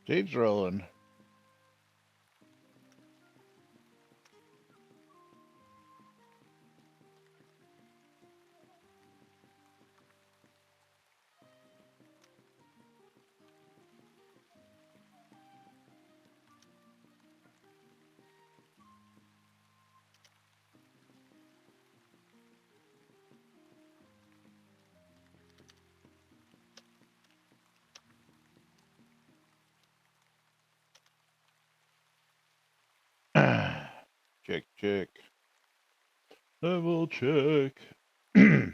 Tape's rolling. Check, check. Level check. Hmm.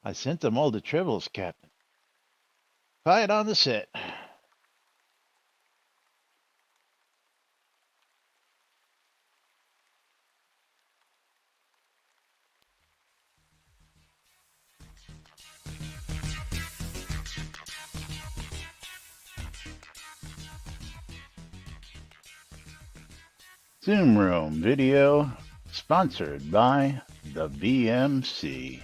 I sent them all the tribbles, Captain. Quiet on the set. Zoom Room video sponsored by the BMC.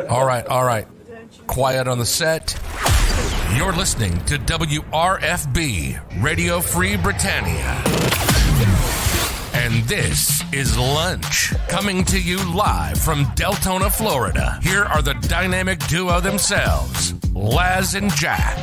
All right. Quiet on the set. You're listening to WRFB, Radio Free Britannia. And this is Lunch, coming to you live from Deltona, Florida. Here are the dynamic duo themselves, Laz and Jack.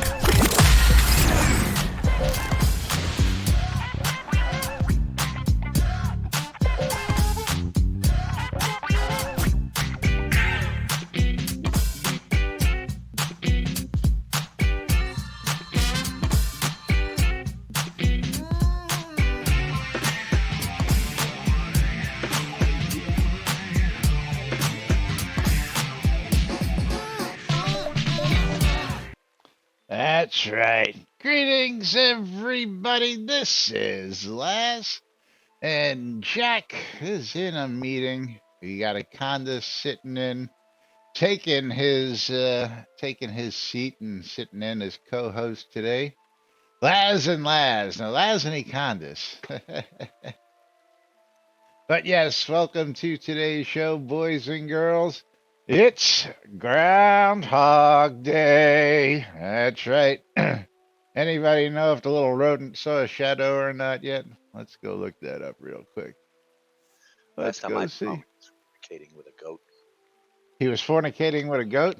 That's right. Greetings, everybody. This is Laz, and Jack is in a meeting. We got a Conda sitting in, taking his seat and sitting in as co-host today. Laz and Laz. Now, Laz and Econdas. But yes, welcome to today's show, boys and girls. It's Groundhog Day. That's right. Anybody know if the little rodent saw a shadow or not yet? Let's go look that up real quick. Let's go see. Fornicating with a goat. He was fornicating with a goat.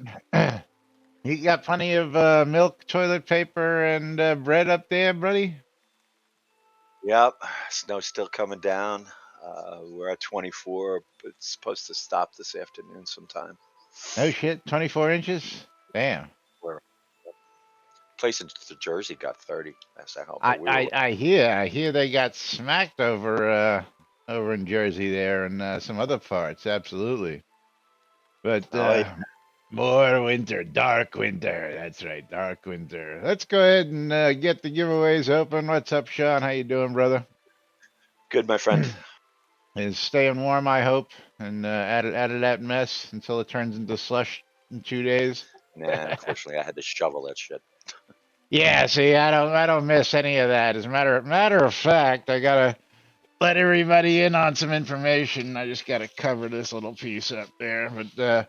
You got plenty of milk, toilet paper, and bread up there, buddy? Yep, snow's still coming down. We're at 24, but it's supposed to stop this afternoon sometime. No shit, 24 inches? Damn. Place in Jersey got 30. That's how. I hear they got smacked over in Jersey there and some other parts. Absolutely. But more winter, dark winter. That's right, dark winter. Let's go ahead and get the giveaways open. What's up, Sean? How you doing, brother? Good, my friend. Is staying warm, I hope, and out of that mess until it turns into slush in 2 days. Nah, unfortunately, I had to shovel that shit. Yeah, see, I don't miss any of that. As a matter of fact, I gotta let everybody in on some information. I just gotta cover this little piece up there, but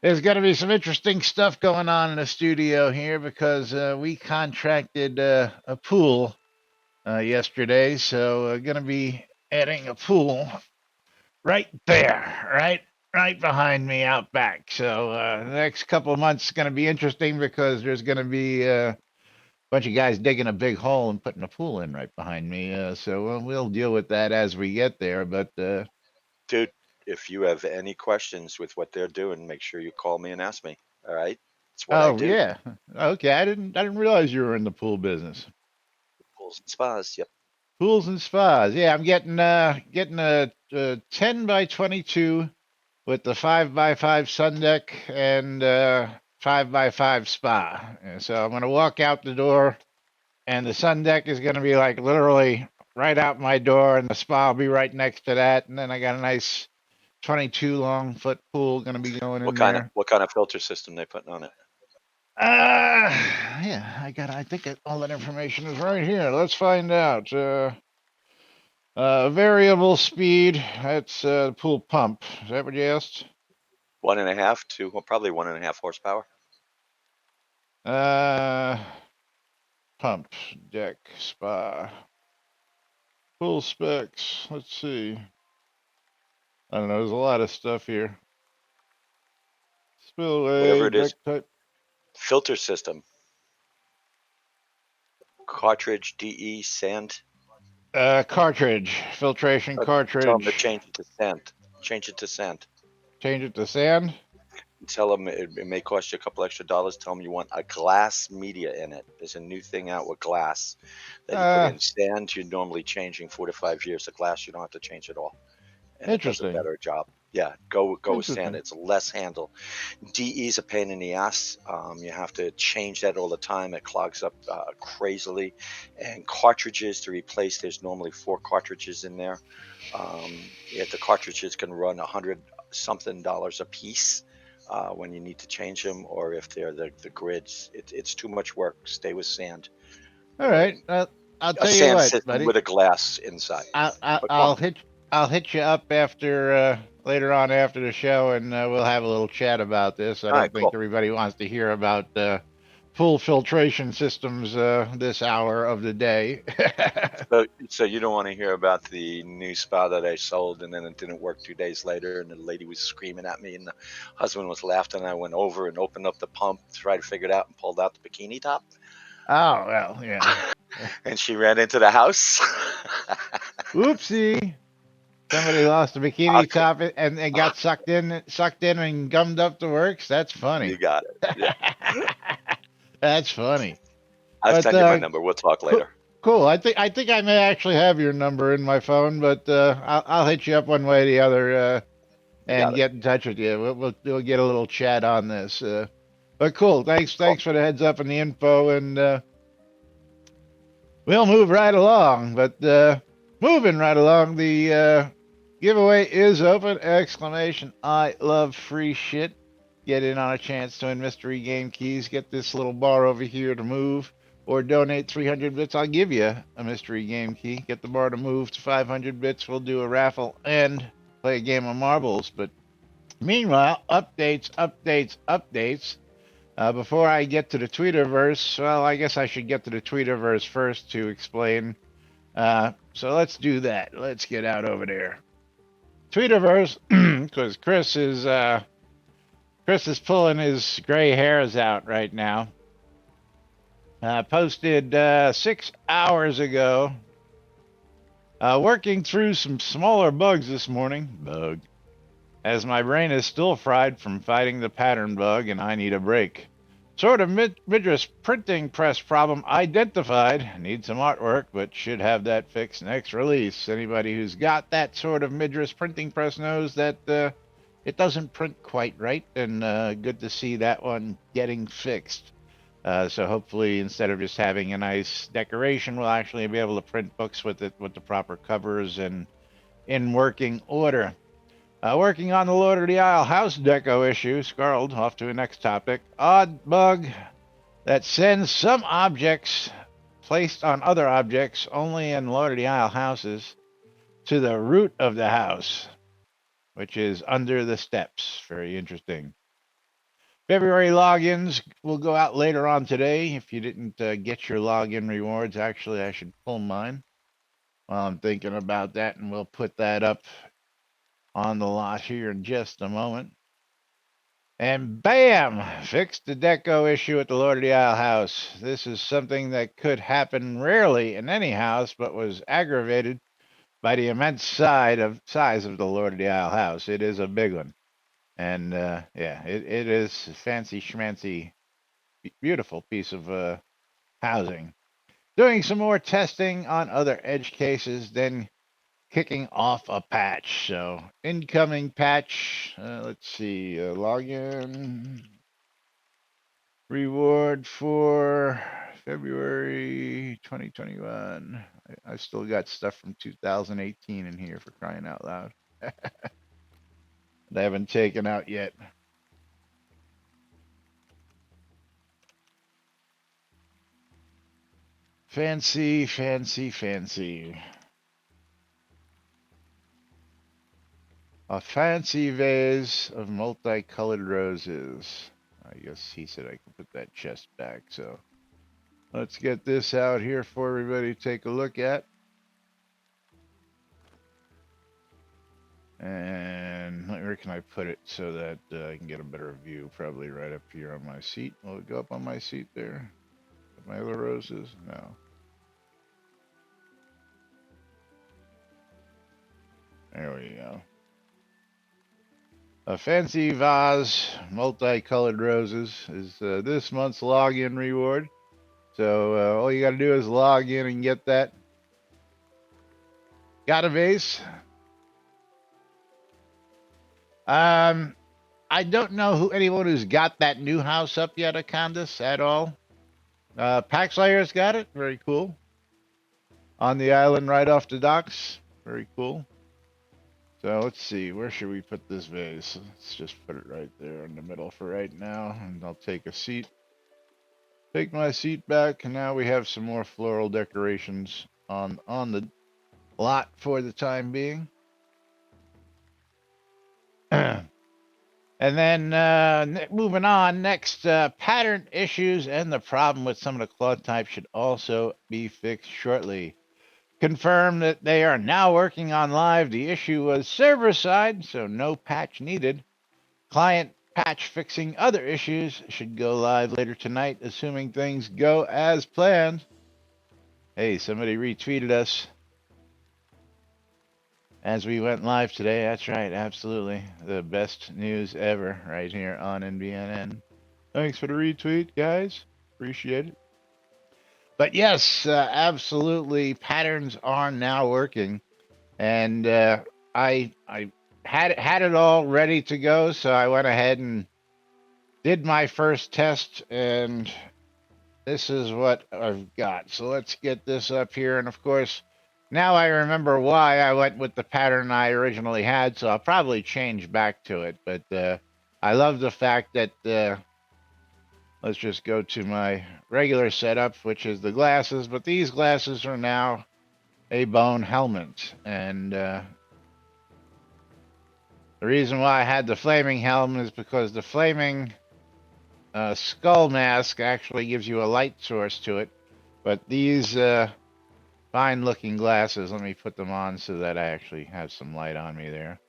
there's gonna be some interesting stuff going on in the studio here because we contracted a pool yesterday, so gonna be adding a pool right there, right behind me out back. So the next couple of months is gonna be interesting because there's gonna be bunch of guys digging a big hole and putting a pool in right behind me. So we'll deal with that as we get there. But dude, if you have any questions with what they're doing, make sure you call me and ask me. All right, it's what I do. Yeah, okay. I didn't realize you were in the pool business. Pools and spas. Yep. Pools and spas. Yeah, I'm getting a 10 by 22 with the 5 by 5 sun deck and 5 by 5 spa. And so I'm gonna walk out the door, and the sun deck is gonna be like literally right out my door, and the spa will be right next to that. And then I got a nice 22 long foot pool going to be going in there. What kind of filter system they putting on it? Yeah, I think all that information is right here. Let's find out. Variable speed. That's pool pump. Is that what you asked? 1.5 to probably 1.5 horsepower. Uh, Pump, deck, spa, pool specs. Let's see. I don't know. There's a lot of stuff here. Whatever Spillway, it deck is, type. filter system, cartridge, DE, sand. Cartridge, filtration Tell them to cartridge. change it to sand. Change it to sand. Change it to sand. Tell them it may cost you a couple extra dollars. Tell them you want a glass media in it. There's a new thing out with glass that you put Uh, in. Sand, you're normally changing 4 to 5 years. The glass, you don't have to change it all, and it does a Interesting. better job. Yeah, go with sand. Interesting. It's less handle. DE is a pain in the ass. You have to change that all the time. It clogs up crazily. And cartridges to replace. There's normally 4 cartridges in there. If the cartridges can run $100 something a piece when you need to change them, or if they're the grids, it's too much work. Stay with sand. All Uh, right. I'll a tell you sand what, system buddy. with a glass inside. I, I, But go I'll on. hit I'll hit you up after later on after the show, and we'll have a little chat about this. I All right, don't think cool. everybody wants to hear about pool filtration systems this hour of the day. So you don't want to hear about the new spa that I sold, and then it didn't work 2 days later, and the lady was screaming at me, and the husband was laughing. And I went over and opened up the pump, tried to figure it out, and pulled out the bikini top, Oh well, yeah. and she ran into the house. Oopsie! Somebody lost a I'll bikini c- top and got sucked in and gummed up the works. That's you funny. got it. Yeah, That's funny. I'll But send you my number. We'll talk cool. later. Cool. I think I may actually have your number in my phone, but I'll hit you up one way or the other You and got it. get in touch with you. We'll get a little chat on this. But cool. Thanks Cool. thanks for the heads up and the info, and we'll move right along. But moving right along, the giveaway is open! Exclamation! I love free shit. Get in on a chance to win mystery game keys. Get this little bar over here to move, or donate 300 bits. I'll give you a mystery game key. Get the bar to move to 500 bits. We'll do a raffle and play a game of marbles. But meanwhile, updates, updates, updates. Before I get to the Tweeterverse, well, I guess I should get to the Tweeterverse first to explain. So let's do that. Let's get out over there. Tweeterverse, because Chris is pulling his gray hairs out right now. Posted 6 hours ago. Working through some smaller bugs this morning. Bug. As my brain is still fried from fighting the pattern bug and I need a break. Sort of Midras printing press problem identified. Need some artwork, but should have that fixed next release. Anybody who's got that sort of Midras printing press knows that it doesn't print quite right, and good to see that one getting fixed. So hopefully, instead of just having a nice decoration, we'll actually be able to print books with it with the proper covers and in working order. Working on the Lord of the Isle house deco issue, Scarled, off to the next topic. Odd bug that sends some objects placed on other objects only in Lord of the Isle houses to the root of the house, which is under the steps. Very interesting. February logins will go out later on today. If you didn't get your login rewards, actually, I should pull mine while I'm thinking about that, and we'll put that up on the lot here in just a moment. And bam! Fixed the deco issue at the Lord of the Isle house. This is something that could happen rarely in any house, but was aggravated by the immense size of the Lord of the Isle house. It is a big one. And yeah, it is a fancy schmancy, beautiful piece of housing. Doing some more testing on other edge cases, then kicking off a patch. So incoming patch. Let's see. Login. Reward for February 2021. I still got stuff from 2018 in here, for crying out loud. That I haven't taken out yet. Fancy, fancy, fancy. A fancy vase of multicolored roses. I guess he said I can put that chest back, so let's get this out here for everybody to take a look at. And where can I put it so that I can get a better view? Probably right up here on my seat. Will it go up on my seat there? My other roses? No. There we go. A fancy vase, multicolored roses, is this month's login reward. So all you got to do is log in and get that. Got a vase? I don't know anyone who's got that new house up yet, Acondas, at all. Paxlayer's got it. Very cool. On the island right off the docks. Very cool. So let's see. Where should we put this vase? Let's just put it right there in the middle for right now. And I'll take a seat. Take my seat back. And now we have some more floral decorations on the lot for the time being. And then moving on, next, pattern issues and the problem with some of the cloth types should also be fixed shortly. Confirm that they are now working on live. The issue was server side, so no patch needed. Client patch fixing other issues should go live later tonight, assuming things go as planned. Hey, somebody retweeted us as we went live today. That's right, absolutely. The best news ever right here on NBNN. Thanks for the retweet, guys. Appreciate it. But yes, absolutely, patterns are now working. And I had it all ready to go, so I went ahead and did my first test, and this is what I've got. So let's get this up here, and of course, now I remember why I went with the pattern I originally had, so I'll probably change back to it. But I love the fact that let's just go to my regular setup, which is the glasses. But these glasses are now a bone helmet, and the reason why I had the flaming helm is because the flaming skull mask actually gives you a light source to it. But these fine looking glasses, let me put them on so that I actually have some light on me there.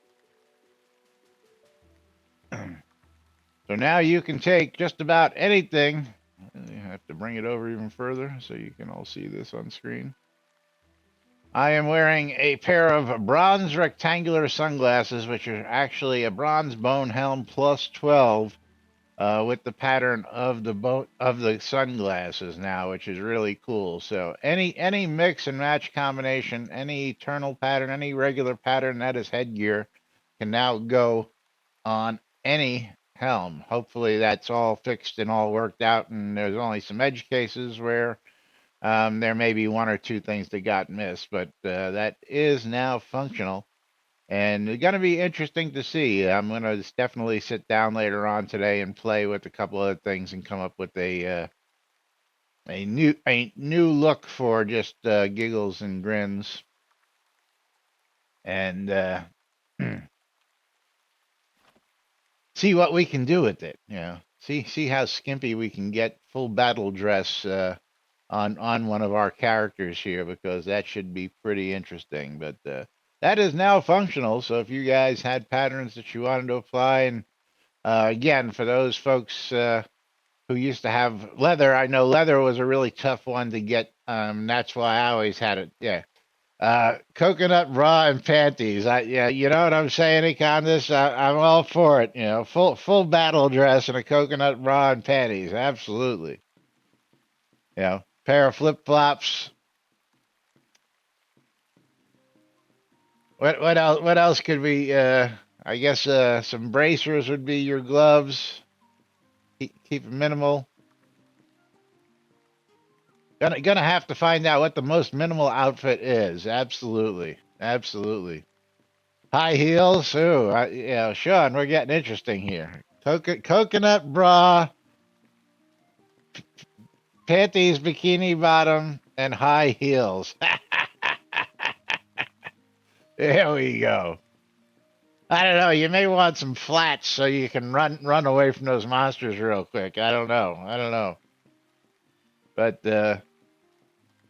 So now you can take just about anything. You have to bring it over even further so you can all see this on screen. I am wearing a pair of bronze rectangular sunglasses, which are actually a bronze bone helm plus 12, with the pattern of the sunglasses now, which is really cool. So any mix and match combination, any eternal pattern, any regular pattern that is headgear can now go on any helm. Hopefully that's all fixed and all worked out, and there's only some edge cases where there may be one or two things that got missed, but that is now functional. And it's going to be interesting to see. I'm going to definitely sit down later on today and play with a couple of things and come up with a new look for just giggles and grins. And see what we can do with it. You know, see how skimpy we can get full battle dress on one of our characters here, because that should be pretty interesting. But that is now functional. So if you guys had patterns that you wanted to apply, and again, for those folks who used to have leather, I know leather was a really tough one to get. That's why I always had it. Yeah. Coconut bra and panties. Yeah, you know what I'm saying, Econ? I'm all for it. You know, full battle dress and a coconut bra and panties. Absolutely. You know, pair of flip flops. What else? What else could we? I guess some bracers would be your gloves. Keep it minimal. Gonna have to find out what the most minimal outfit is. Absolutely, absolutely. High heels. Ooh, yeah, Sean, we're getting interesting here. Coconut bra, panties, bikini bottom, and high heels. There we go. I don't know. You may want some flats so you can run away from those monsters real quick. I don't know. I don't know. But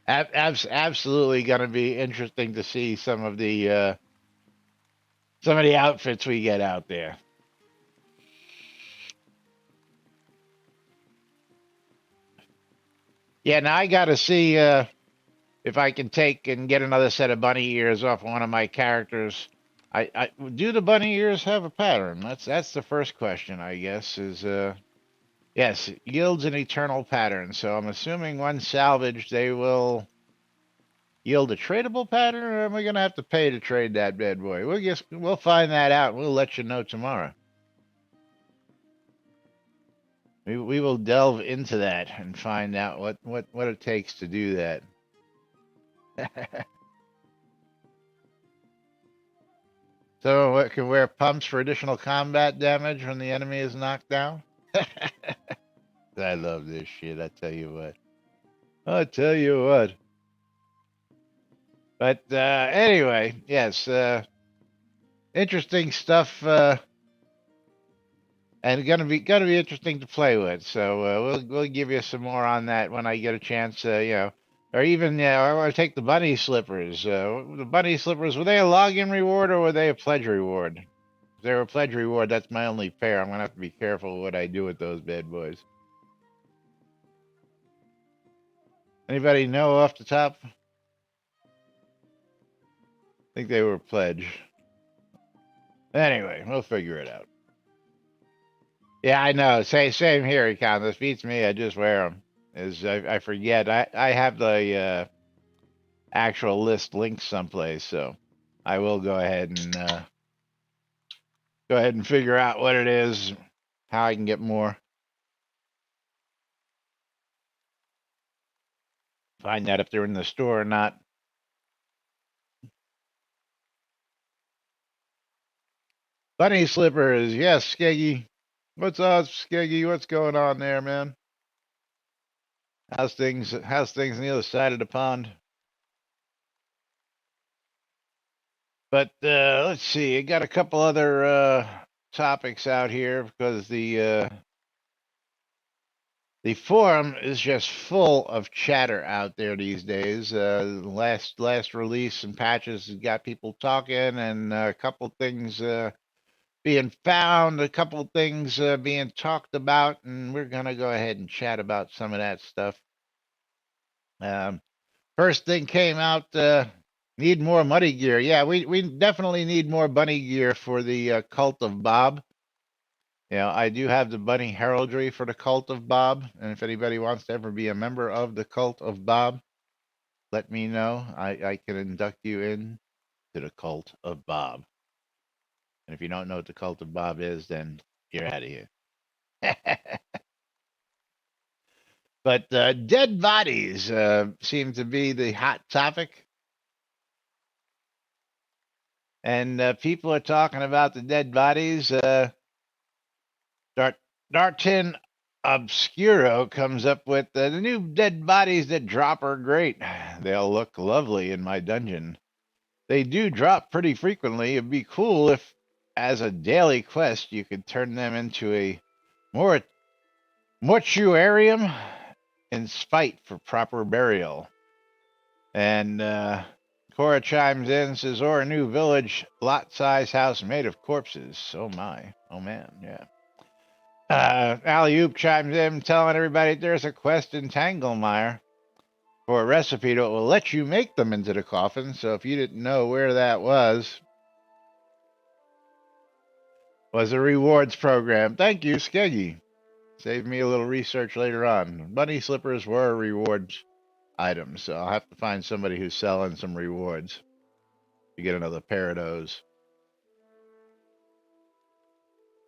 absolutely going to be interesting to see some of the outfits we get out there. Yeah, now I got to see if I can take and get another set of bunny ears off one of my characters. I do the bunny ears have a pattern? That's the first question, I guess. Is yes, yields an eternal pattern. So I'm assuming when salvaged, they will yield a tradable pattern, or am we gonna have to pay to trade that bad boy? We'll find that out. And we'll let you know tomorrow. We will delve into that and find out what it takes to do that. So what can wear pumps for additional combat damage when the enemy is knocked down? I love this shit. I tell you what. I tell you what. But anyway, yes, interesting stuff, and gonna be interesting to play with. So we'll give you some more on that when I get a chance. Or even I want to take the bunny slippers. The bunny slippers, were they a login reward or were they a pledge reward? If they were a pledge reward, that's my only pair. I'm gonna have to be careful what I do with those bad boys. Anybody know off the top? I think they were pledge. Anyway, we'll figure it out. Yeah, I know. Same here, Econ. This beats me. I just wear them. I forget. I have the actual list linked someplace, so I will go ahead and figure out what it is, how I can get more. Find out if they're in the store or not. Bunny slippers, yes, Skeggy. What's up, Skeggy? What's going on there, man? How's things? How's things on the other side of the pond? But let's see. I got a couple other topics out here because the forum is just full of chatter out there these days. Last release and patches has got people talking, and a couple things being found, a couple things being talked about, and we're gonna go ahead and chat about some of that stuff. Um, First thing came out. Need more money gear. Yeah, we definitely need more bunny gear for the cult of Bob. I do have the bunny heraldry for the cult of Bob, and if anybody wants to ever be a member of the cult of Bob, let me know. I can induct you in to the cult of Bob. And if you don't know what the cult of Bob is, then you're out of here. But dead bodies seem to be the hot topic. And people are talking about the dead bodies. Dartin Obscuro comes up with the new dead bodies that drop are great. They'll look lovely in my dungeon. They do drop pretty frequently. It'd be cool if, as a daily quest, you could turn them into a more mortuarium in spite for proper burial. And Cora chimes in and says, or a new village lot size house made of corpses. Oh my. Oh man. Yeah. Alley Oop chimes in telling everybody there's a quest in Tanglemire for a recipe that will let you make them into the coffin. So if you didn't know where that was a rewards program. Thank you, Skeggy. Saved me a little research later on. Bunny slippers were a rewards item, so I'll have to find somebody who's selling some rewards to get another pair of those.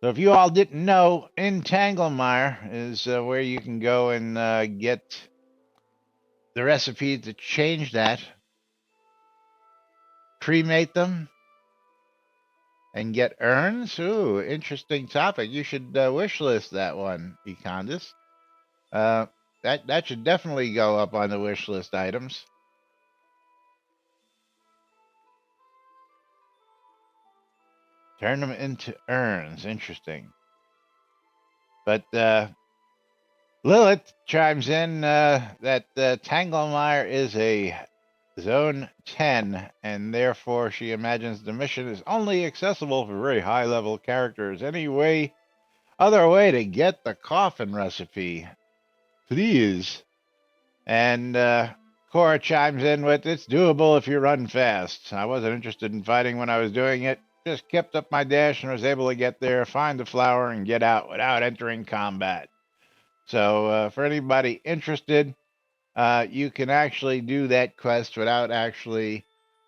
So if you all didn't know, in Tanglemire is where you can go and get the recipe to change that, cremate them, and get urns. Ooh, interesting topic. You should wish list that one, Econdis. That should definitely go up on the wish list items. Turn them into urns. Interesting. But Lilith chimes in that Tanglemire is a Zone 10, and therefore she imagines the mission is only accessible for very high level characters. Other way to get the coffin recipe, please. And Cora chimes in with, it's doable if you run fast. I wasn't interested in fighting when I was doing it. Just kept up my dash and was able to get there, find the flower, and get out without entering combat. So for anybody interested, you can actually do that quest without actually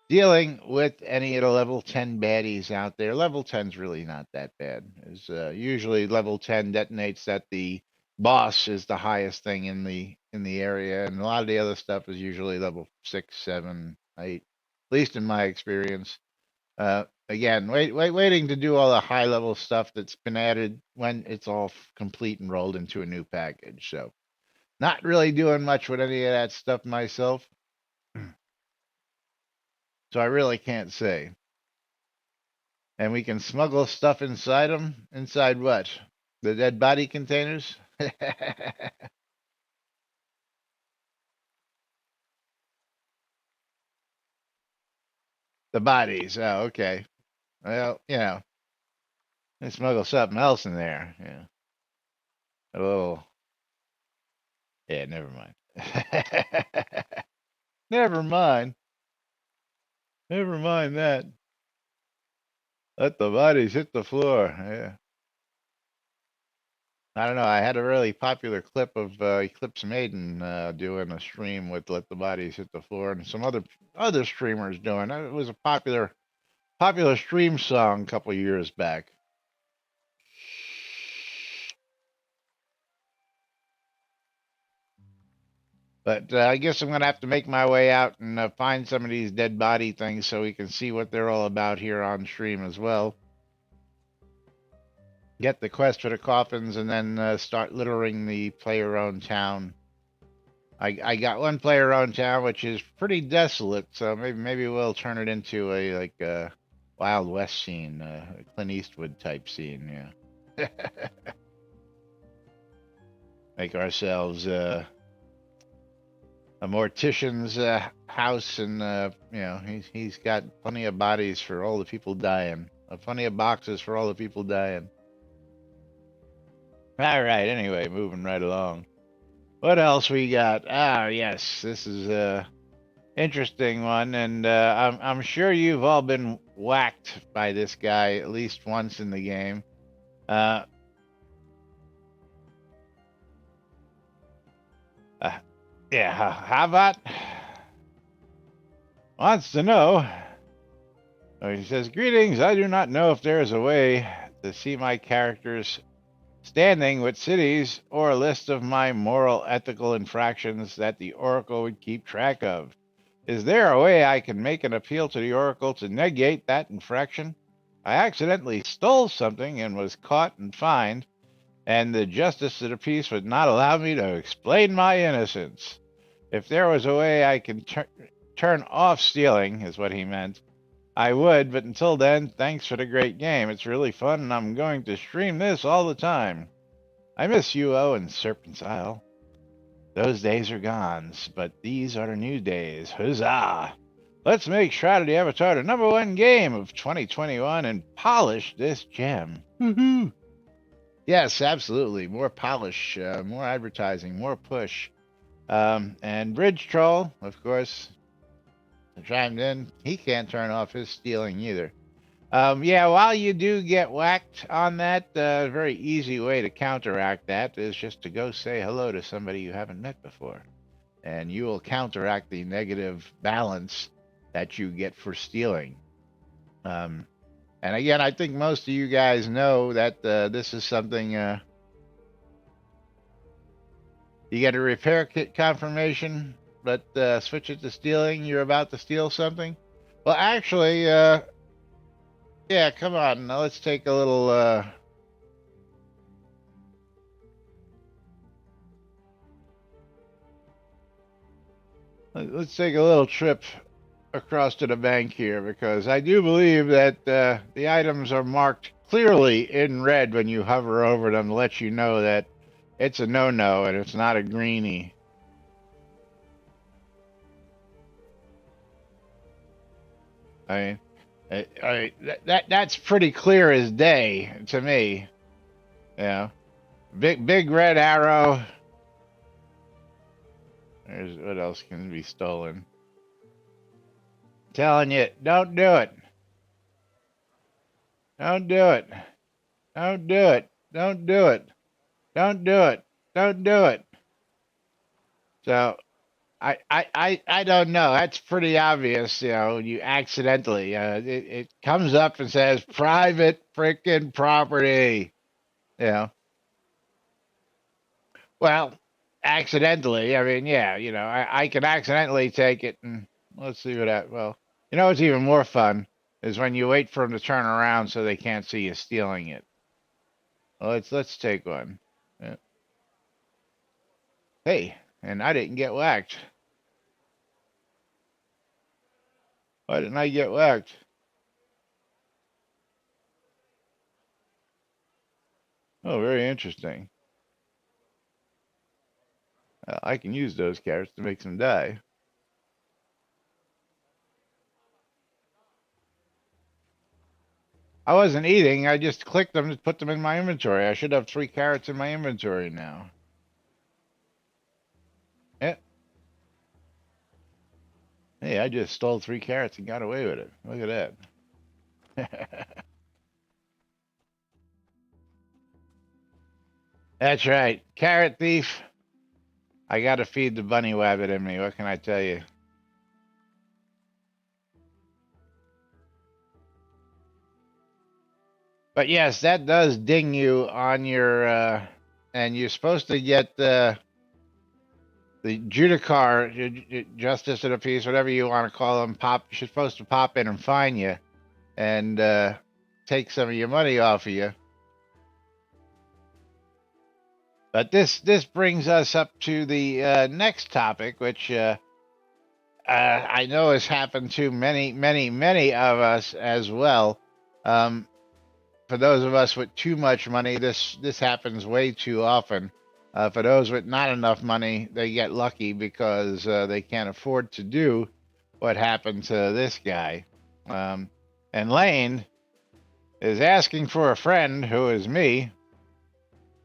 dealing with any of the level 10 baddies out there. Level 10's really not that bad. It's, usually level 10 detonates that the boss is the highest thing in the area, and a lot of the other stuff is usually level 6, 7, 8, at least in my experience. Again, waiting to do all the high level stuff that's been added when it's all complete and rolled into a new package. So not really doing much with any of that stuff myself. So I really can't say. And we can smuggle stuff inside them. Inside what? The dead body containers? The bodies. Oh, okay. Well, they smuggle something else in there. Yeah. A little. Yeah, never mind. Never mind. Never mind that. Let the bodies hit the floor. Yeah. I don't know. I had a really popular clip of Eclipse Maiden doing a stream with "Let the Bodies Hit the Floor" and some other streamers doing it. It was a popular stream song a couple years back. But I guess I'm gonna have to make my way out and find some of these dead body things so we can see what they're all about here on stream as well. Get the quest for the coffins and then start littering the player-owned town. I got one player-owned town which is pretty desolate, so maybe we'll turn it into a Wild West scene, a Clint Eastwood type scene. Yeah. Make ourselves a mortician's house, and he's got plenty of bodies for all the people dying, plenty of boxes for all the people dying. All right. Anyway, moving right along. What else we got? Ah, yes, this is a interesting one, and I'm sure you've all been whacked by this guy at least once in the game. Yeah, Havat wants to know. He says, "Greetings. I do not know if there is a way to see my character's standing with cities or a list of my moral ethical infractions that the Oracle would keep track of. Is there a way I can make an appeal to the Oracle to negate that infraction? I accidentally stole something and was caught and fined, and the Justice of the Peace would not allow me to explain my innocence. If there was a way I can turn off stealing," is what he meant, "I would, but until then, thanks for the great game. It's really fun, and I'm going to stream this all the time. I miss UO and Serpent's Isle. Those days are gone, but these are the new days. Huzzah! Let's make Shroud of the Avatar the #1 game of 2021 and polish this gem. Woohoo! Yes, absolutely. More polish, more advertising, more push. And Bridge Troll, of course, chimed in. He can't turn off his stealing either. Yeah, while you do get whacked on that, a very easy way to counteract that is just to go say hello to somebody you haven't met before. And you will counteract the negative balance that you get for stealing. And again, I think most of you guys know that this is something you get a repair kit confirmation. but switch it to stealing. You're about to steal something. Well, actually, yeah, come on. Now let's take a little. Let's take a little trip across to the bank here because I do believe that the items are marked clearly in red when you hover over them to let you know that it's a no-no and it's not a greenie. I mean, that's pretty clear as day to me. You know, big red arrow. There's what else can be stolen? Telling you, don't do it. Don't do it. Don't do it. Don't do it. Don't do it. Don't do it. So I don't know. That's pretty obvious, you know. You accidentally, it comes up and says private freaking property. You know, well, accidentally. I mean, yeah, you know, I can accidentally take it, and let's see what that. Well, you know, what's even more fun is when you wait for them to turn around so they can't see you stealing it. Well, let's take one. Yeah. Hey, and I didn't get whacked. Why didn't I get whacked? Oh, very interesting. I can use those carrots to make some dye. I wasn't eating. I just clicked them to put them in my inventory. I should have 3 carrots in my inventory now. Yeah. Hey, I just stole 3 carrots and got away with it. Look at that. That's right. Carrot thief. I got to feed the bunny wabbit in me. What can I tell you? But yes, that does ding you on your, and you're supposed to get the Judicar, Justice of the Peace, whatever you want to call them, you're supposed to pop in and fine you and take some of your money off of you. But this brings us up to the next topic, which I know has happened to many of us as well. For those of us with too much money, this happens way too often. For those with not enough money, they get lucky because they can't afford to do what happened to this guy. And Lane is asking for a friend who is me.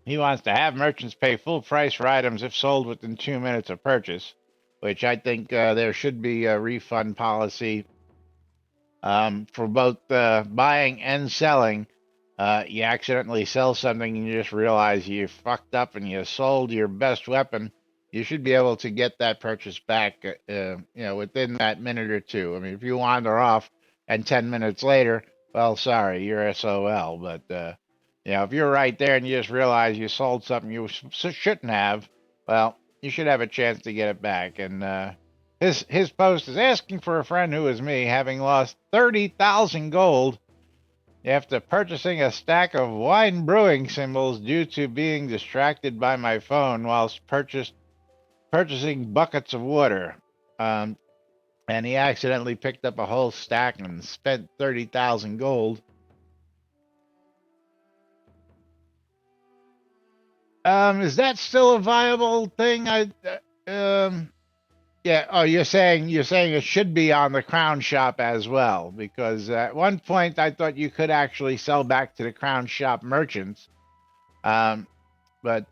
He wants to have merchants pay full price for items if sold within 2 minutes of purchase, which I think there should be a refund policy for both buying and selling. You accidentally sell something and you just realize you fucked up and you sold your best weapon. You should be able to get that purchase back, within that minute or two. I mean, if you wander off and 10 minutes later, well, sorry, you're SOL. But, if you're right there and you just realize you sold something you shouldn't have, well, you should have a chance to get it back. And his post is asking for a friend who is me, having lost 30,000 gold after purchasing a stack of wine brewing symbols due to being distracted by my phone whilst purchasing buckets of water. And he accidentally picked up a whole stack and spent 30,000 gold. Is that still a viable thing? Yeah. Oh, you're saying it should be on the Crown Shop as well, because at one point I thought you could actually sell back to the Crown Shop merchants. But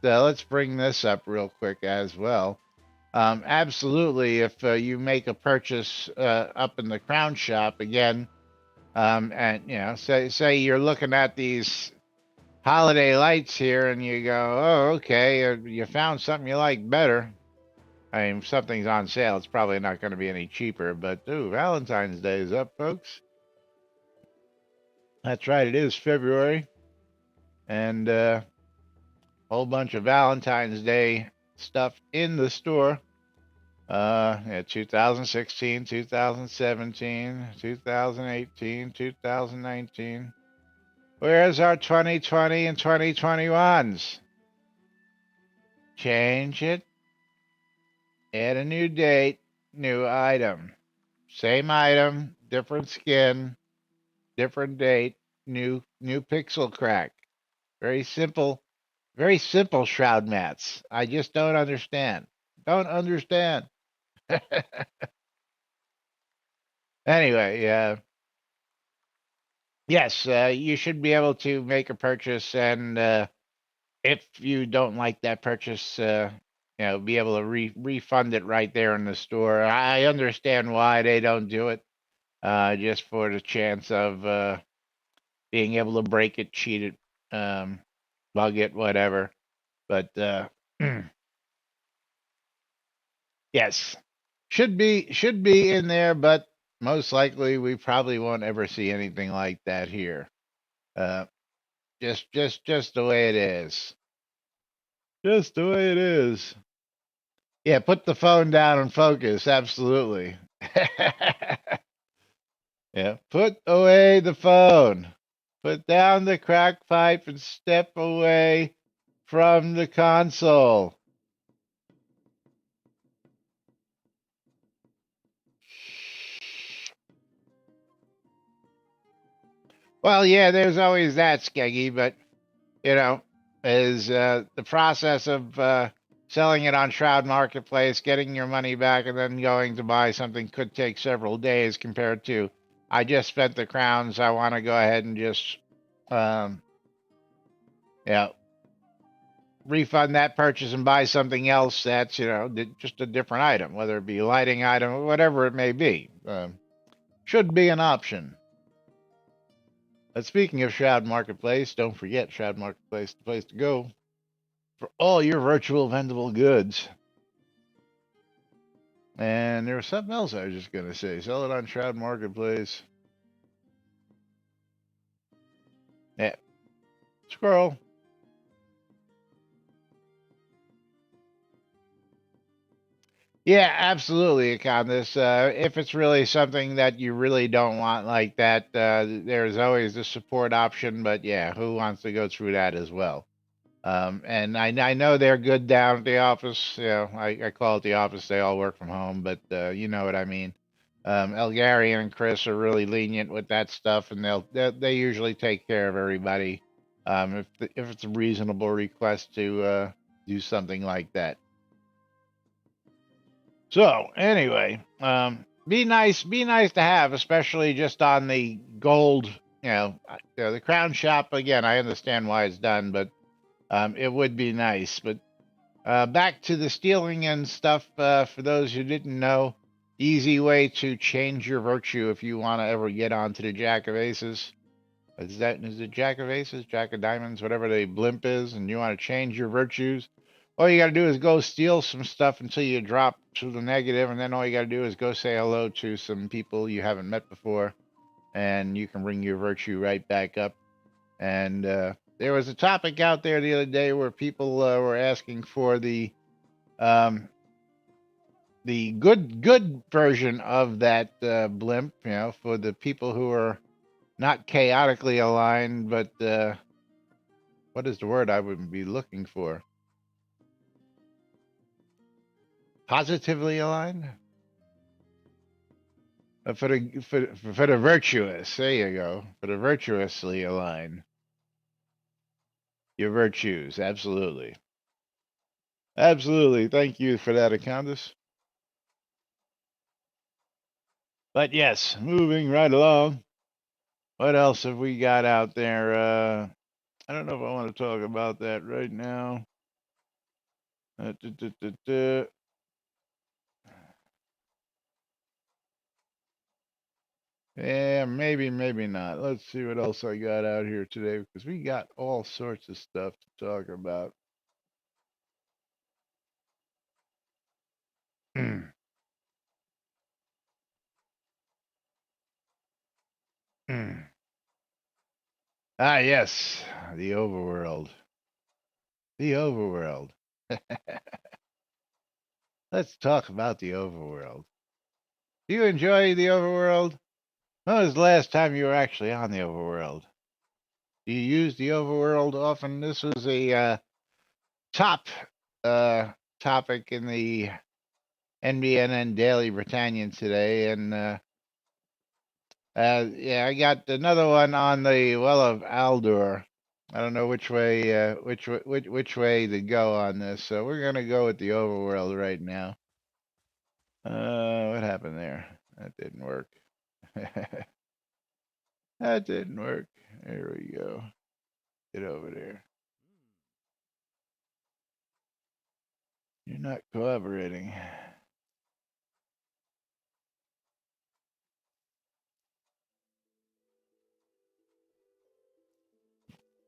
let's bring this up real quick as well. Absolutely, if you make a purchase up in the Crown Shop again, and say you're looking at these holiday lights here, and you go, oh, okay, you found something you like better. I mean, if something's on sale, it's probably not going to be any cheaper. But ooh, Valentine's Day is up, folks. That's right, it is February, and whole bunch of Valentine's Day stuff in the store. Yeah, 2016, 2017, 2018, 2019. Where's our 2020 and 2021s? Change it. Add a new date, new item. Same item, different skin, different date, new pixel crack. Very simple shroud mats. I just don't understand. Don't understand. Anyway, yes, you should be able to make a purchase, and if you don't like that purchase, be able to refund it right there in the store. I understand why they don't do it, just for the chance of being able to break it, cheat it, bug it, whatever. But yes, should be in there, but most likely we probably won't ever see anything like that here. Uh, just the way it is. Just the way it is. Yeah, put the phone down and focus. Absolutely. Yeah, put away the phone. Put down the crack pipe and step away from the console. Well, yeah, there's always that, Skeggy, but you know, is the process of selling it on Shroud Marketplace, getting your money back, and then going to buy something could take several days compared to I just spent the crowns. I want to go ahead and just, um, yeah, refund that purchase and buy something else that's, just a different item, whether it be a lighting item or whatever it may be. Should be an option. But speaking of Shroud Marketplace, don't forget Shroud Marketplace, the place to go for all your virtual vendable goods. And there was something else I was just going to say. Sell it on Shroud Marketplace. Yeah. Squirrel. Yeah, absolutely, Candace. If it's really something that you really don't want like that, there's always the support option. But yeah, who wants to go through that as well? And I know they're good down at the office. I call it the office. They all work from home, but you know what I mean. Elgarian and Chris are really lenient with that stuff, and they usually take care of everybody. If it's a reasonable request to do something like that. So anyway, be nice to have, especially just on the gold. The crown shop again. I understand why it's done, but it would be nice. But back to the stealing and stuff. For those who didn't know, easy way to change your virtue if you want to ever get onto the Jack of Aces. Is it Jack of Aces, Jack of Diamonds, whatever the blimp is, and you want to change your virtues? All you got to do is go steal some stuff until you drop to the negative, and then all you got to do is go say hello to some people you haven't met before, and you can bring your virtue right back up. And there was a topic out there the other day where people were asking for um, the good version of that blimp, for the people who are not chaotically aligned, but what is the word I would be looking for? Positively aligned? For the virtuous, there you go. For the virtuously aligned, your virtues, absolutely, absolutely. Thank you for that, Candace. But yes, moving right along. What else have we got out there? I don't know if I want to talk about that right now. Duh, duh, duh, duh. Yeah, maybe not. Let's see what else I got out here today because we got all sorts of stuff to talk about. Ah, yes, the overworld. The overworld. Let's talk about the overworld. Do you enjoy the overworld? When was the last time you were actually on the overworld? Do you use the overworld often? This was a top uh, topic in the NBNN Daily Britannian today, and yeah, I got another one on the Well of Aldor. I don't know which way to go on this, so we're gonna go with the overworld right now. What happened there? That didn't work. That didn't work. There we go. Get over there. You're not cooperating.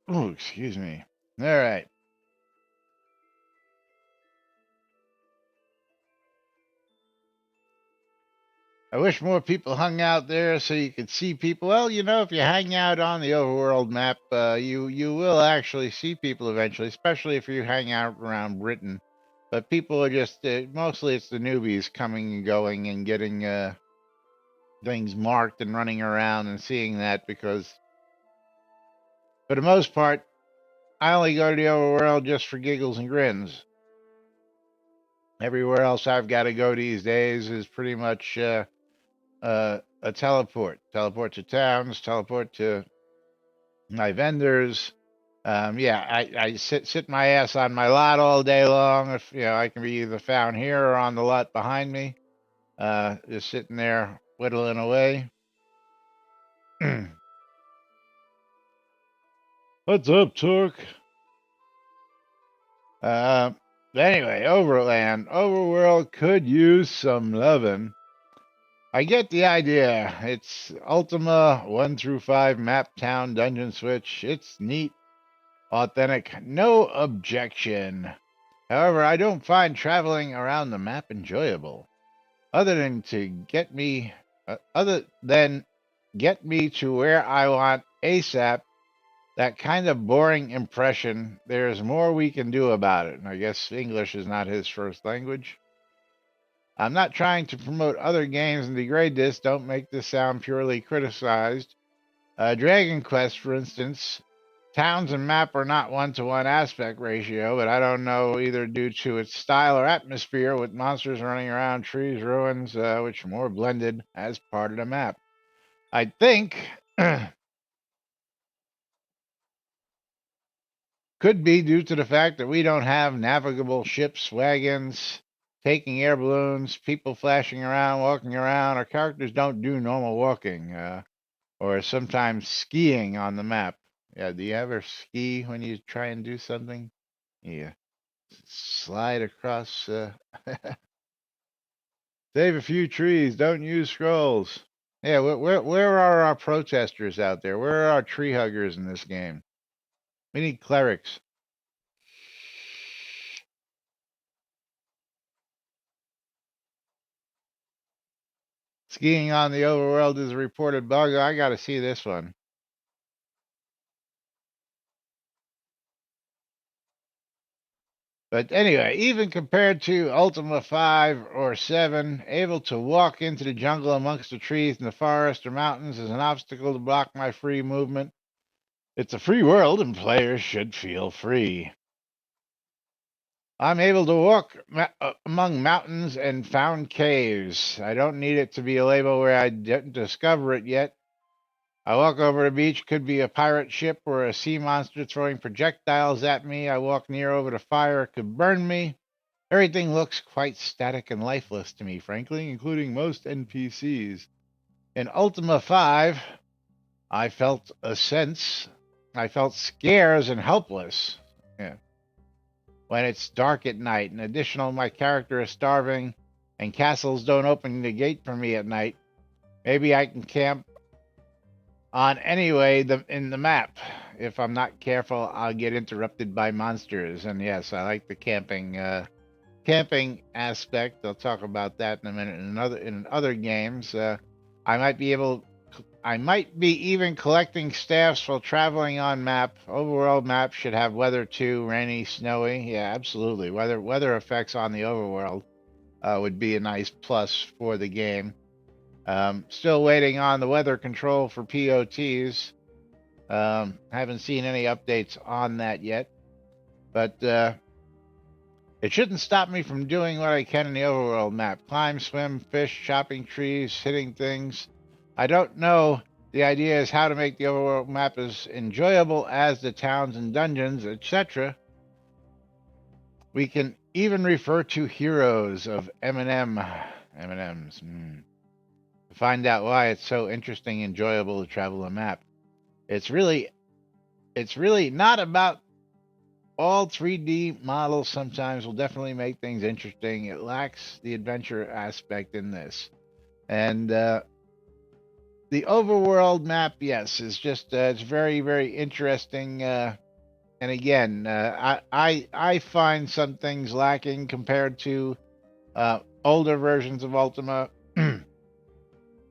Oh, excuse me. All right. I wish more people hung out there so you could see people. Well, if you hang out on the overworld map, you will actually see people eventually, especially if you hang out around Britain. But people are just mostly it's the newbies coming and going and getting things marked and running around and seeing that because for the most part, I only go to the overworld just for giggles and grins. Everywhere else I've got to go these days is pretty much a teleport. Teleport to towns, teleport to my vendors. Yeah, I sit my ass on my lot all day long. If I can be either found here or on the lot behind me, just sitting there whittling away. What's up, Torque? Uh, anyway, Overworld could use some lovin'. I get the idea. It's Ultima 1 through 5 map town dungeon switch. It's neat, authentic, no objection. However, I don't find traveling around the map enjoyable. Other than get me to where I want ASAP, that kind of boring impression, there's more we can do about it. And I guess English is not his first language. I'm not trying to promote other games and degrade this. Don't make this sound purely criticized. Dragon Quest, for instance, towns and map are not 1-to-1 aspect ratio, but I don't know either due to its style or atmosphere with monsters running around trees, ruins, which are more blended as part of the map. I think could be due to the fact that we don't have navigable ships, wagons, taking air balloons, people flashing around, walking around. Our characters don't do normal walking, or sometimes skiing on the map. Yeah, do you ever ski when you try and do something? Yeah, slide across. Save a few trees. Don't use scrolls. Yeah, where are our protesters out there? Where are our tree huggers in this game? We need clerics. Skiing on the overworld is a reported bug. I got to see this one. But anyway, even compared to Ultima 5 or 7, able to walk into the jungle amongst the trees in the forest or mountains is an obstacle to block my free movement. It's a free world and players should feel free. I'm able to walk among mountains and found caves. I don't need it to be a label where I didn't discover it yet. I walk over the beach, could be a pirate ship or a sea monster throwing projectiles at me. I walk near over the fire, it could burn me. Everything looks quite static and lifeless to me, frankly, including most NPCs. In Ultima 5, I felt a sense. I felt scares and helpless. Yeah. When it's dark at night, and additional, my character is starving, and castles don't open the gate for me at night. Maybe I can camp on anyway in the map. If I'm not careful, I'll get interrupted by monsters. And yes, I like the camping aspect. I'll talk about that in a minute. In other games, I might be able. I might be even collecting staffs while traveling on map. Overworld map should have weather too, rainy, snowy. Yeah, absolutely. Weather effects on the overworld. would be a nice plus for the game. Still waiting on the weather control for POTs. Haven't seen any updates on that yet, but it shouldn't stop me from doing what I can in the overworld map. Climb, swim, fish, chopping trees, hitting things. I don't know. The idea is how to make the overworld map as enjoyable as the towns and dungeons, etc. We can even refer to heroes of M&M. M&Ms. To find out why it's so interesting and enjoyable to travel a map. It's really not about all 3D models sometimes will definitely make things interesting. It lacks the adventure aspect in this. And the overworld map, yes, is just it's very, very interesting. And again, I find some things lacking compared to older versions of Ultima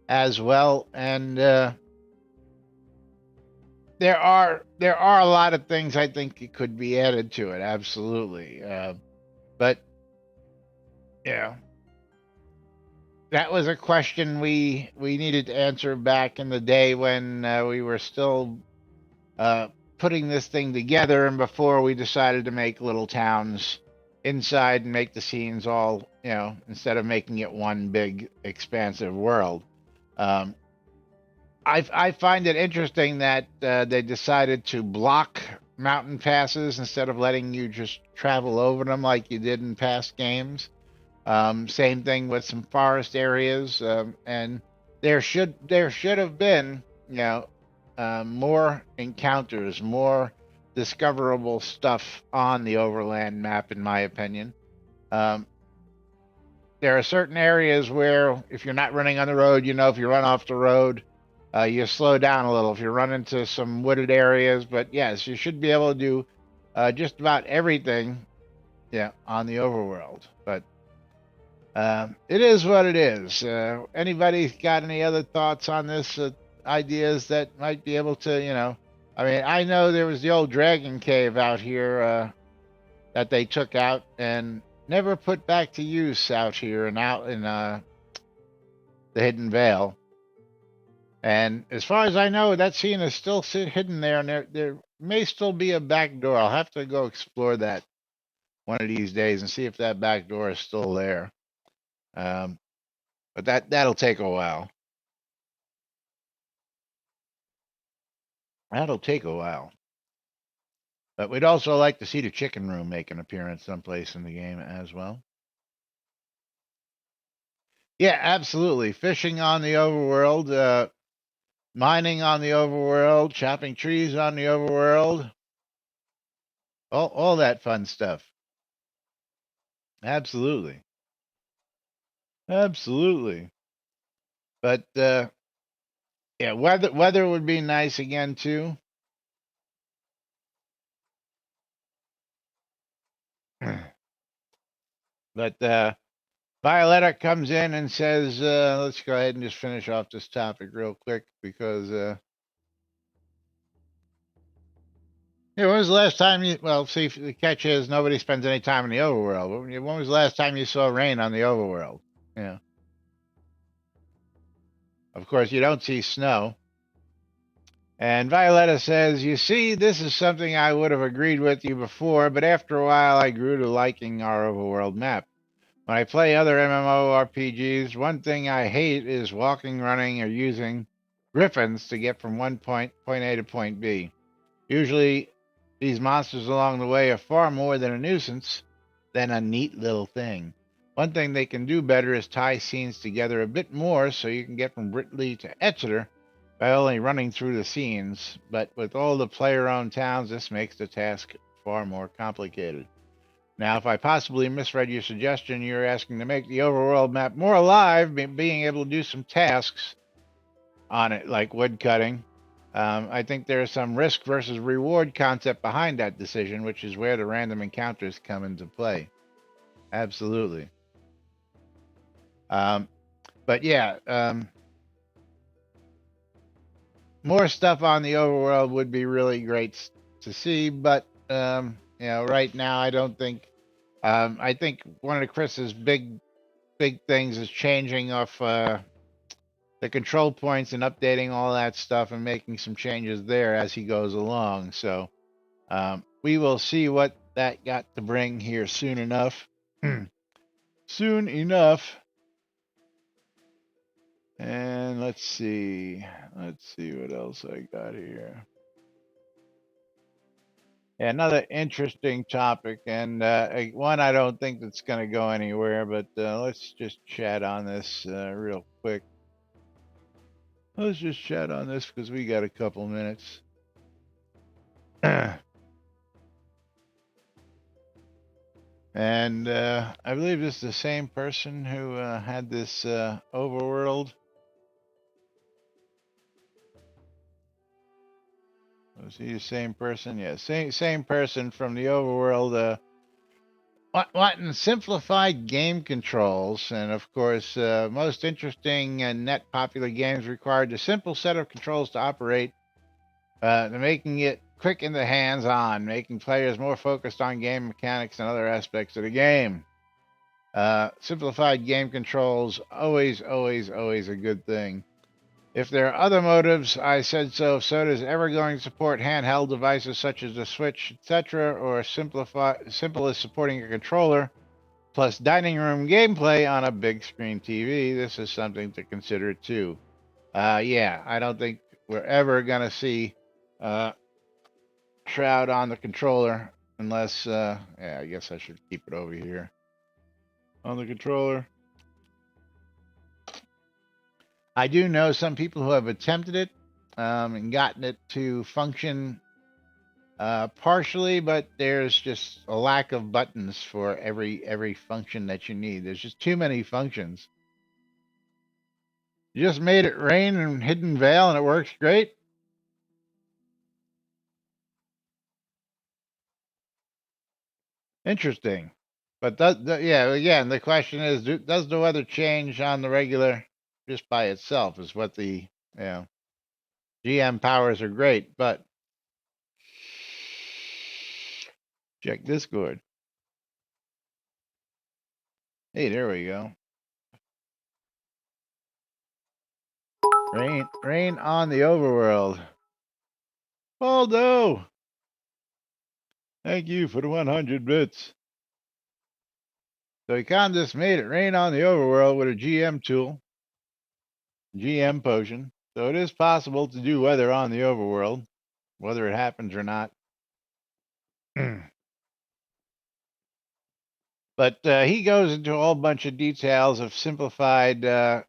as well. And there are a lot of things I think could be added to it. Absolutely, but yeah, that was a question we needed to answer back in the day when we were still putting this thing together, and before we decided to make little towns inside and make the scenes all, instead of making it one big expansive world. I find it interesting that they decided to block mountain passes instead of letting you just travel over them like you did in past games. Same thing with some forest areas, and there should have been, more encounters, more discoverable stuff on the overland map, in my opinion. There are certain areas where if you're not running on the road, if you run off the road, you slow down a little if you run into some wooded areas. But yes, you should be able to do just about everything, on the overworld. But it is what it is. Anybody got any other thoughts on this? Ideas that might be able to, I mean, I know there was the old dragon cave out here that they took out and never put back to use out here and out in the Hidden Vale. And as far as I know, that scene is still hidden there, and there may still be a back door. I'll have to go explore that one of these days and see if that back door is still there. But that'll take a while. That'll take a while. But we'd also like to see the chicken room make an appearance someplace in the game as well. Yeah, absolutely. Fishing on the overworld, mining on the overworld, chopping trees on the overworld, all that fun stuff. Absolutely. Absolutely. But yeah, weather would be nice again too. But Violetta comes in and says, let's go ahead and just finish off this topic real quick because when was the last time you? Well, see, the catch is nobody spends any time in the overworld. When was the last time you saw rain on the overworld? Yeah. Of course, you don't see snow. And Violetta says, you see, this is something I would have agreed with you before, but after a while I grew to liking our overworld map. When I play other MMORPGs, one thing I hate is walking, running, or using griffins to get from point A to point B. Usually, these monsters along the way are far more than a nuisance than a neat little thing. One thing they can do better is tie scenes together a bit more so you can get from Britley to Exeter by only running through the scenes, but with all the player-owned towns, this makes the task far more complicated. Now, if I possibly misread your suggestion, you're asking to make the overworld map more alive, being able to do some tasks on it, like wood cutting. I think there's some risk versus reward concept behind that decision, which is where the random encounters come into play. Absolutely. But yeah, more stuff on the overworld would be really great to see. But right now I don't think. I think one of Chris's big big things is changing off the control points and updating all that stuff and making some changes there as he goes along. So we will see what that got to bring here soon enough. Soon enough. And let's see. Let's see what else I got here. Yeah, another interesting topic, and one I don't think that's going to go anywhere, but let's just chat on this real quick. Let's just chat on this because we got a couple minutes. And I believe this is the same person who had this overworld. Was he the same person? Yeah, same person from the overworld. Wanting simplified game controls, and of course, most interesting and net popular games required a simple set of controls to operate, making it quick in the hands-on, making players more focused on game mechanics and other aspects of the game. Simplified game controls, always a good thing. If there are other motives, I said so. If Soda is ever going to support handheld devices such as the Switch, etc., or simple as supporting a controller, plus dining room gameplay on a big screen TV, this is something to consider too. Yeah, I don't think we're ever going to see Shroud on the controller unless, yeah, I guess I should keep it over here. On the controller. I do know some people who have attempted it and gotten it to function partially, but there's just a lack of buttons for every function that you need. There's just too many functions. You just made it rain in Hidden Vale and it works great. Interesting. But yeah, again, the question is, does the weather change on the regular just by itself? Is what the GM powers are great, but check Discord. Hey, there we go. Rain on the overworld. Baldo, thank you for the 100 bits. So he kind of just made it rain on the overworld with a GM tool, GM potion. So it is possible to do weather on the overworld, whether it happens or not. But he goes into a whole bunch of details of simplified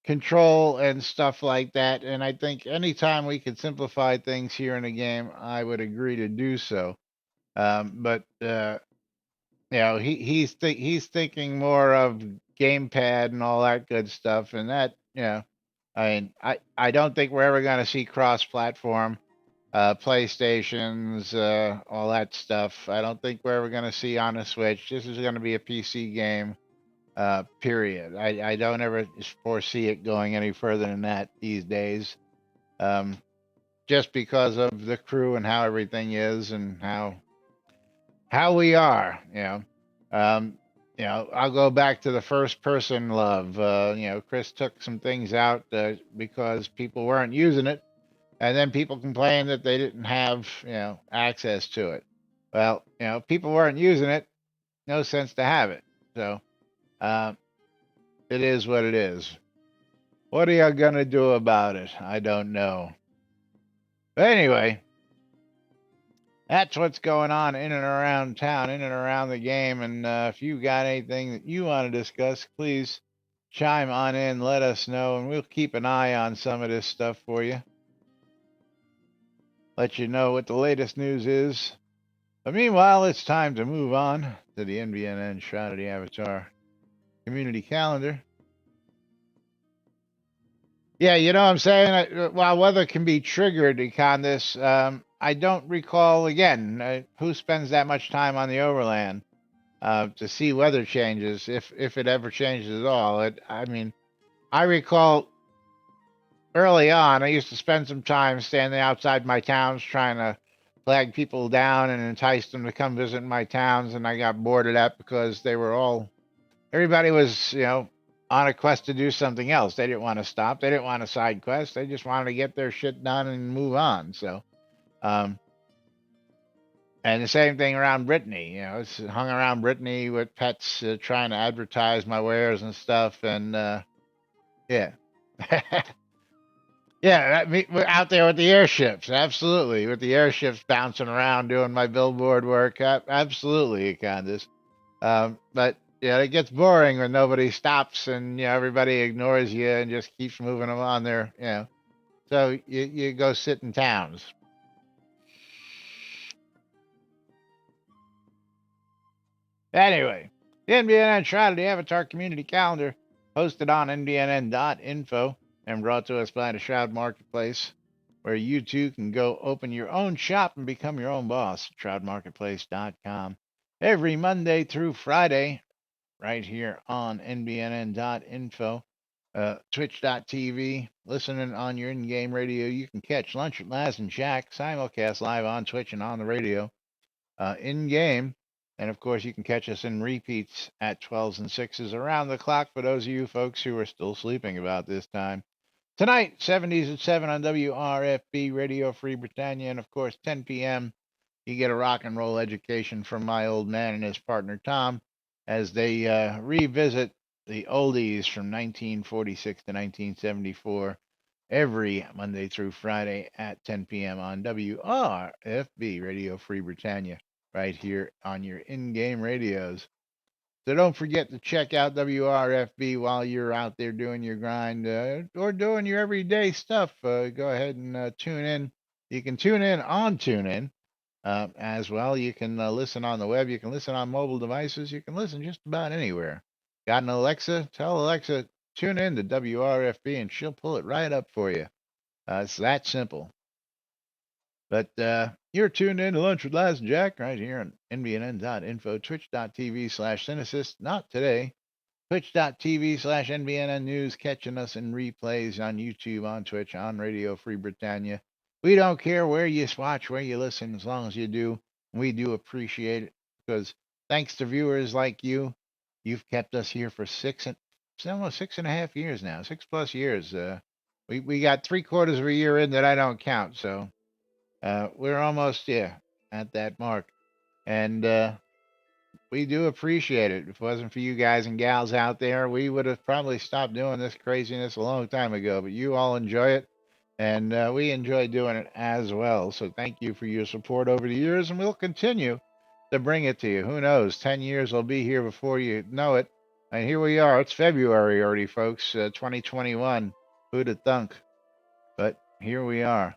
control and stuff like that. And I think anytime we can simplify things here in a game, I would agree to do so. But he's thinking more of gamepad and all that good stuff, and that I mean, I don't think we're ever going to see cross-platform, PlayStations, all that stuff. I don't think we're ever going to see on the Switch. This is going to be a PC game, period. I don't ever foresee it going any further than that these days, just because of the crew and how everything is and how we are. Um, I'll go back to the first person love. Chris took some things out because people weren't using it, and then people complained that they didn't have, access to it. Well, people weren't using it, no sense to have it. So, uh, it is what it is. What are you gonna do about it? I don't know. But anyway, that's what's going on in and around town, in and around the game. And if you got anything that you want to discuss, please chime on in, let us know, and we'll keep an eye on some of this stuff for you. Let you know what the latest news is. But meanwhile, it's time to move on to the NBNN Shroud of the Avatar community calendar. Yeah, you know what I'm saying? While weather can be triggered on this, I don't recall, again, who spends that much time on the overland to see weather changes, if it ever changes at all. I mean, I recall early on, I used to spend some time standing outside my towns trying to flag people down and entice them to come visit my towns, and I got bored of that because they were all everybody was, on a quest to do something else. They didn't want to stop. They didn't want a side quest. They just wanted to get their shit done and move on. So, um, and the same thing around Brittany. It's hung around Brittany with pets trying to advertise my wares and stuff. And yeah. Yeah, we're out there with the airships, absolutely. With the airships bouncing around doing my billboard work, absolutely, Candace. But yeah, it gets boring when nobody stops and everybody ignores you and just keeps moving them on there. So you go sit in towns. Anyway, the NBNN Shroud of the Avatar Community Calendar, hosted on NBNN.info and brought to us by the Shroud Marketplace, where you too can go open your own shop and become your own boss. ShroudMarketplace.com. Every Monday through Friday, right here on NBNN.info, Twitch.tv, listening on your in game radio. You can catch Lunch with Laz and Jack simulcast live on Twitch and on the radio in game. And of course, you can catch us in repeats at 12s and 6s around the clock for those of you folks who are still sleeping about this time. Tonight, 70s at 7 on WRFB Radio Free Britannia. And of course, 10 p.m., you get a rock and roll education from my old man and his partner Tom as they revisit the oldies from 1946 to 1974 every Monday through Friday at 10 p.m. on WRFB Radio Free Britannia, right here on your in game radios. So don't forget to check out WRFB while you're out there doing your grind or doing your everyday stuff. Go ahead and tune in. You can tune in on TuneIn as well. You can listen on the web. You can listen on mobile devices. You can listen just about anywhere. Got an Alexa? Tell Alexa, tune in to WRFB and she'll pull it right up for you. It's that simple. But you're tuned in to Lunch with Laz and Jack right here on NBNN.info, twitch.tv/Cynicist. Not today. Twitch.tv/NBNN News, catching us in replays on YouTube, on Twitch, on Radio Free Britannia. We don't care where you watch, where you listen, as long as you do. We do appreciate it because thanks to viewers like you, you've kept us here for almost 6.5 years now, 6+ years. We got 3/4 of a year in that I don't count, so we're almost at that mark, and we do appreciate it. If it wasn't for you guys and gals out there, we would have probably stopped doing this craziness a long time ago. But you all enjoy it, and we enjoy doing it as well. So thank you for your support over the years, and we'll continue to bring it to you. Who knows? 10 years will be here before you know it. And here we are. It's February already, folks. 2021. Who'd have thunk? But here we are.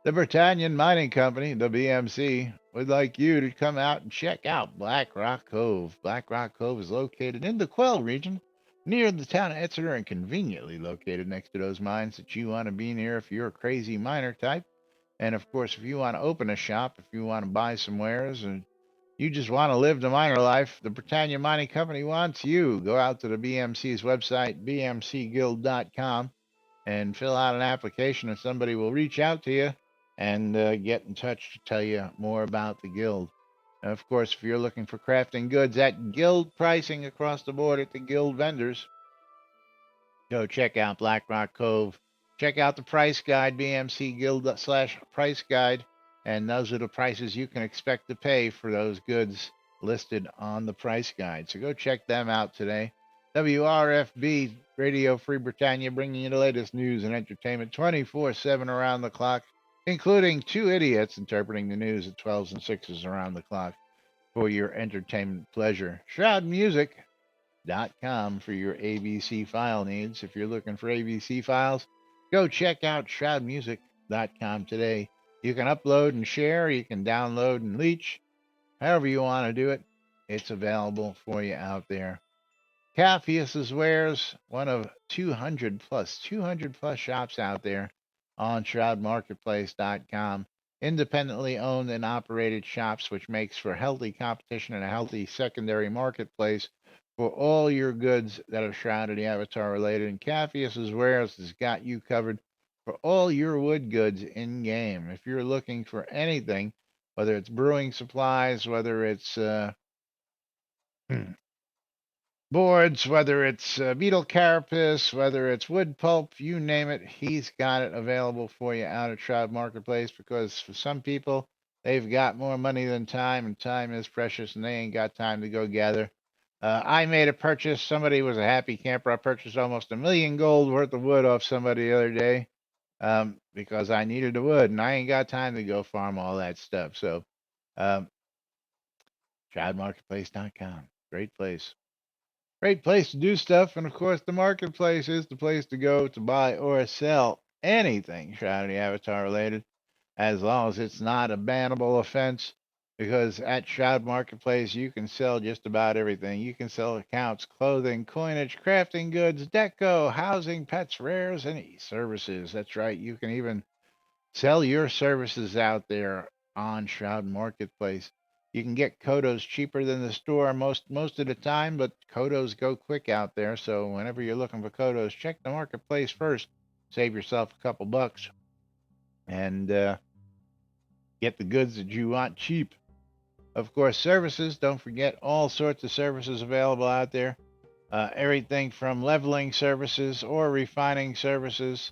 The Britannian Mining Company, the BMC, would like you to come out and check out Black Rock Cove. Black Rock Cove is located in the Quell region near the town of Exeter and conveniently located next to those mines that you want to be near if you're a crazy miner type. And of course, if you want to open a shop, if you want to buy some wares, and you just want to live the miner life, the Britannia Mining Company wants you. Go out to the BMC's website, bmcguild.com, and fill out an application, and somebody will reach out to you and get in touch to tell you more about the guild. And of course, if you're looking for crafting goods at guild pricing across the board at the guild vendors, go check out Black Rock Cove. Check out the price guide, BMC Guild slash price guide, and those are the prices you can expect to pay for those goods listed on the price guide. So go check them out today. WRFB Radio Free Britannia, bringing you the latest news and entertainment 24/7 around the clock, including two idiots interpreting the news at 12s and 6s around the clock for your entertainment pleasure. Shroudmusic.com for your ABC file needs. If you're looking for ABC files, go check out shroudmusic.com today. You can upload and share, you can download and leech, however you want to do it. It's available for you out there. Capheus's Wares, one of 200 plus shops out there on shroudmarketplace.com. Independently owned and operated shops, which makes for healthy competition and a healthy secondary marketplace for all your goods that are Shroud of the Avatar related. And Capheus's Wares has got you covered for all your wood goods in game. If you're looking for anything, whether it's brewing supplies, whether it's boards, whether it's beetle carapace, whether it's wood pulp, you name it, he's got it available for you out at Shroud Marketplace because for some people, they've got more money than time, and time is precious, and they ain't got time to go gather. I made a purchase. Somebody was a happy camper. I purchased almost $1 million worth of wood off somebody the other day because I needed the wood, and I ain't got time to go farm all that stuff. So, um, ShroudMarketplace.com, great place. Great place to do stuff, and of course, the marketplace is the place to go to buy or sell anything Shroud of the Avatar related, as long as it's not a bannable offense. Because at Shroud Marketplace, you can sell just about everything. You can sell accounts, clothing, coinage, crafting goods, deco, housing, pets, rares, and services. That's right. You can even sell your services out there on Shroud Marketplace. You can get Kodos cheaper than the store most of the time, but Kodos go quick out there. So whenever you're looking for Kodos, check the marketplace first. Save yourself a couple bucks and get the goods that you want cheap. Of course, services. Don't forget all sorts of services available out there. Everything from leveling services or refining services,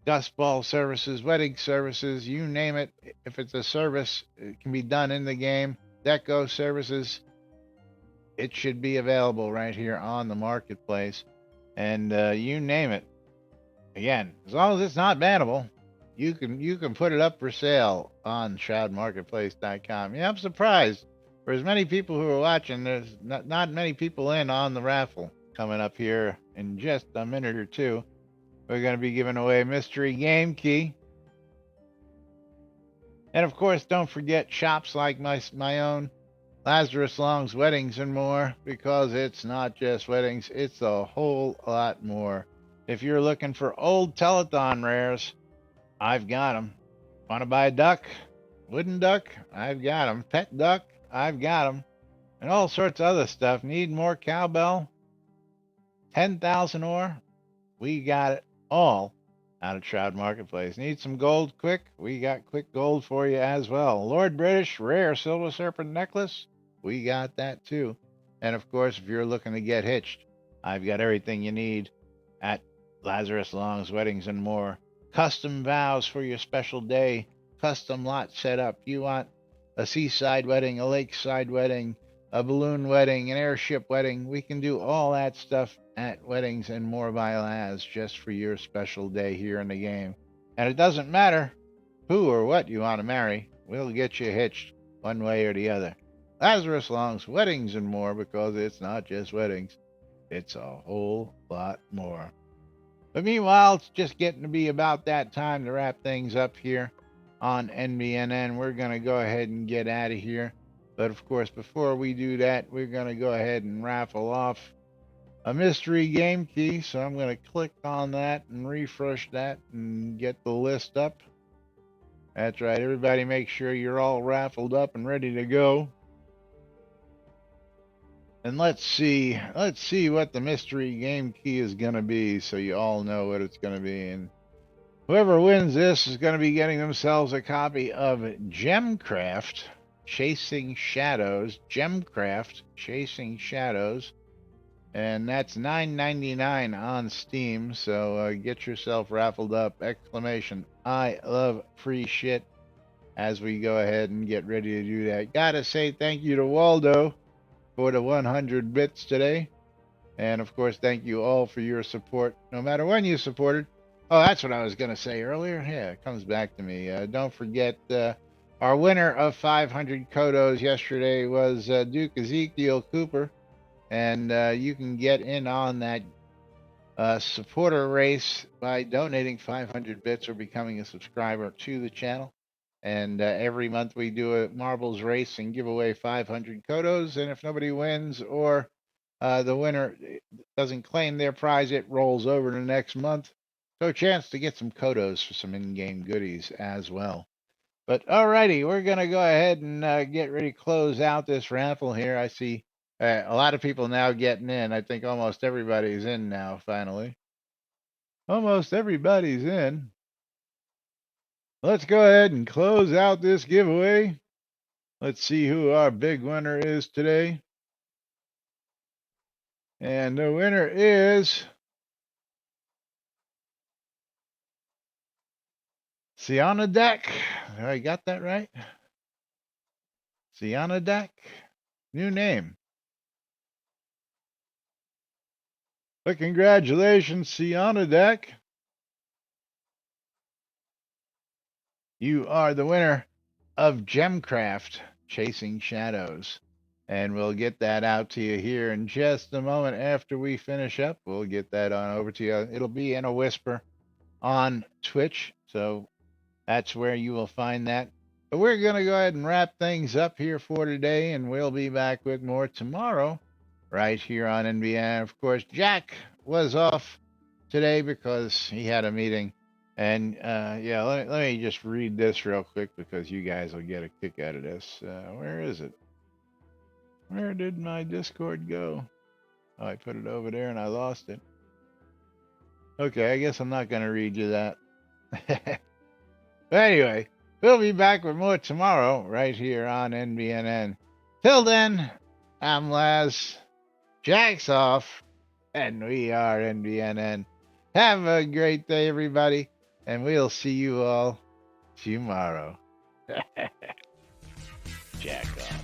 dust ball services, wedding services, you name it. If it's a service, it can be done in the game. Deco services, it should be available right here on the marketplace. And you name it. Again, as long as it's not bannable, you can put it up for sale on ShroudMarketplace.com. Yeah, I'm surprised. For as many people who are watching, there's not many people in on the raffle coming up here in just a minute or two. We're going to be giving away a mystery game key. And of course, don't forget shops like my own, Lazarus Long's Weddings and More, because it's not just weddings, it's a whole lot more. If you're looking for old Telethon rares, I've got them. Want to buy a duck? Wooden duck? I've got them. Pet duck? I've got them. And all sorts of other stuff. Need more cowbell? 10,000 ore? We got it all out of Shroud Marketplace. Need some gold quick? We got quick gold for you as well. Lord British rare silver serpent necklace? We got that too. And of course, if you're looking to get hitched, I've got everything you need at Lazarus Long's Weddings and More. Custom vows for your special day, custom lot set up. You want a seaside wedding, a lakeside wedding, a balloon wedding, an airship wedding. We can do all that stuff at Weddings and More by Laz just for your special day here in the game. And it doesn't matter who or what you want to marry, we'll get you hitched one way or the other. Lazarus Long's Weddings and More, because it's not just weddings, it's a whole lot more. But meanwhile, it's just getting to be about that time to wrap things up here on NBNN. We're going to go ahead and get out of here. But of course, before we do that, we're going to go ahead and raffle off a mystery game key. So I'm going to click on that and refresh that and get the list up. That's right. Everybody make sure you're all raffled up and ready to go. And let's see what the mystery game key is going to be so you all know what it's going to be. And whoever wins this is going to be getting themselves a copy of Gemcraft Chasing Shadows. Gemcraft Chasing Shadows. And that's $9.99 on Steam. So get yourself raffled up. Exclamation, I love free shit, as we go ahead and get ready to do that. Gotta say thank you to Waldo for the 100 bits today. And of course, thank you all for your support, no matter when you supported. Oh, that's what I was going to say earlier. Yeah, it comes back to me. Don't forget, our winner of 500 Kodos yesterday was Duke Ezekiel Cooper. And you can get in on that supporter race by donating 500 bits or becoming a subscriber to the channel. And every month we do a marbles race and give away 500 Kodos. And if nobody wins or the winner doesn't claim their prize, it rolls over to next month. So a chance to get some Kodos for some in-game goodies as well. But alrighty, we're going to go ahead and get ready to close out this raffle here. I see a lot of people now getting in. I think almost everybody's in now, finally. Almost everybody's in. Let's go ahead and close out this giveaway. Let's see who our big winner is today. And the winner is Sienna Deck. I got that right? Sienna Deck? New name. But congratulations, Sienna Deck. You are the winner of Gemcraft Chasing Shadows. And we'll get that out to you here in just a moment after we finish up. We'll get that on over to you. It'll be in a whisper on Twitch. So that's where you will find that. But we're going to go ahead and wrap things up here for today. And we'll be back with more tomorrow right here on NBN. Of course, Jack was off today because he had a meeting. And yeah, let me just read this real quick because you guys will get a kick out of this. Where is it? Where did my Discord go? Oh, I put it over there and I lost it. Okay, I guess I'm not going to read you that. But anyway, we'll be back with more tomorrow right here on NBNN. Till then, I'm Laz. Jack's off. And we are NBNN. Have a great day, everybody. And we'll see you all tomorrow. Jack off.